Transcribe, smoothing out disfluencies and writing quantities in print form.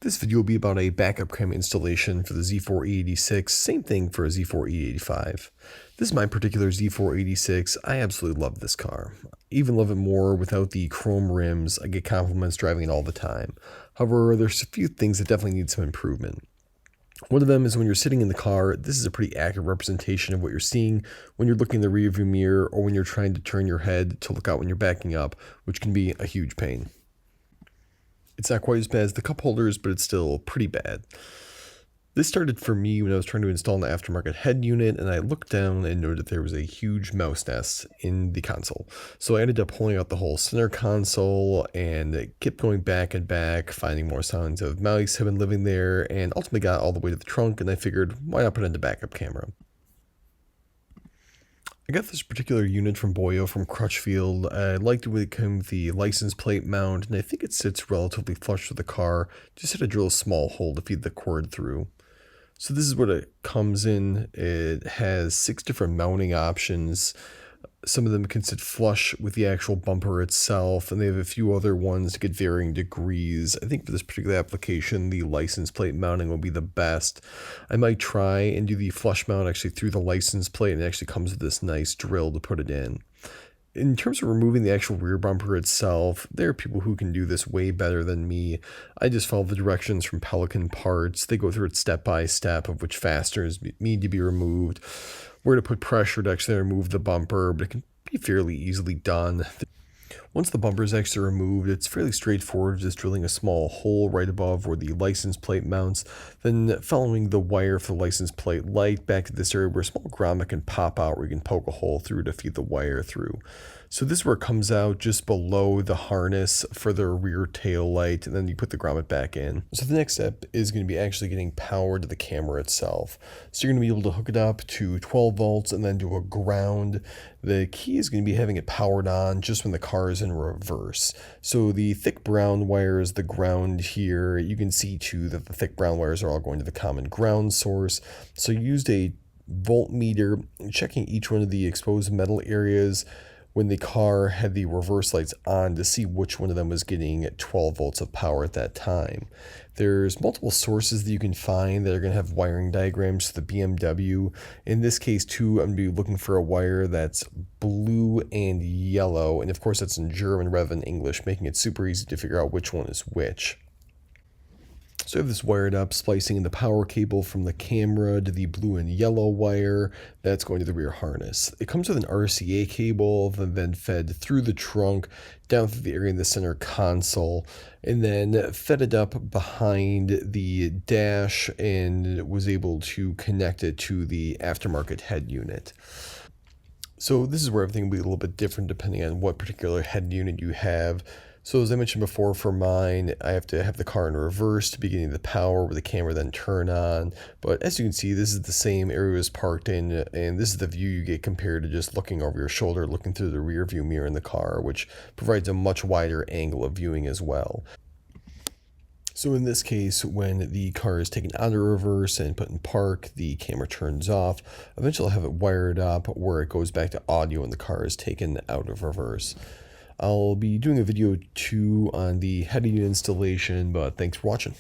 This video will be about a backup camera installation for the Z4E86, same thing for a Z4E85. This is my particular Z486. I absolutely love this car. I even love it more without the chrome rims. I get compliments driving it all the time. However, there's a few things that definitely need some improvement. One of them is when you're sitting in the car, this is a pretty accurate representation of what you're seeing when you're looking in the rearview mirror or when you're trying to turn your head to look out when you're backing up, which can be a huge pain. It's not quite as bad as the cup holders, but it's still pretty bad. This started for me when I was trying to install an aftermarket head unit, and I looked down and noted there was a huge mouse nest in the console. So I ended up pulling out the whole center console and kept going back and back, finding more signs of mice have been living there, and ultimately got all the way to the trunk, and I figured, why not put in the backup camera? I got this particular unit from Boyo from Crutchfield. I liked it when it came with the license plate mount, and I think it sits relatively flush with the car. Just had to drill a small hole to feed the cord through. So this is what it comes in. It has 6 different mounting options. Some of them can sit flush with the actual bumper itself, and they have a few other ones to get varying degrees. I think for this particular application, the license plate mounting will be the best. I might try and do the flush mount actually through the license plate, and it actually comes with this nice drill to put it in. In terms of removing the actual rear bumper itself, there are people who can do this way better than me. I just follow the directions from Pelican Parts. They go through it step by step of which fasteners need to be removed, where to put pressure to actually remove the bumper, but it can be fairly easily done. Once the bumper is actually removed, it's fairly straightforward, just drilling a small hole right above where the license plate mounts, then following the wire for the license plate light back to this area where a small grommet can pop out where you can poke a hole through to feed the wire through. So this is where it comes out just below the harness for the rear tail light, and then you put the grommet back in. So the next step is going to be actually getting power to the camera itself. So you're going to be able to hook it up to 12 volts and then do a ground. The key is going to be having it powered on just when the car is in reverse. So the thick brown wire is the ground here. You can see too that the thick brown wires are all going to the common ground source. So you used a voltmeter, checking each one of the exposed metal areas when the car had the reverse lights on to see which one of them was getting 12 volts of power at that time. There's multiple sources that you can find that are going to have wiring diagrams to the BMW. In this case too, I'm going to be looking for a wire that's blue and yellow, and of course that's in German rather than English, making it super easy to figure out which one is which. So I have this wired up, splicing in the power cable from the camera to the blue and yellow wire. That's going to the rear harness. It comes with an RCA cable, then fed through the trunk, down through the area in the center console, and then fed it up behind the dash and was able to connect it to the aftermarket head unit. So this is where everything will be a little bit different depending on what particular head unit you have. So as I mentioned before, for mine, I have to have the car in reverse to be getting the power where the camera then turn on. But as you can see, this is the same area it was parked in, and this is the view you get compared to just looking over your shoulder, looking through the rear view mirror in the car, which provides a much wider angle of viewing as well. So in this case, when the car is taken out of reverse and put in park, the camera turns off. Eventually I'll have it wired up where it goes back to audio when the car is taken out of reverse. I'll be doing a video too on the head unit installation, but thanks for watching.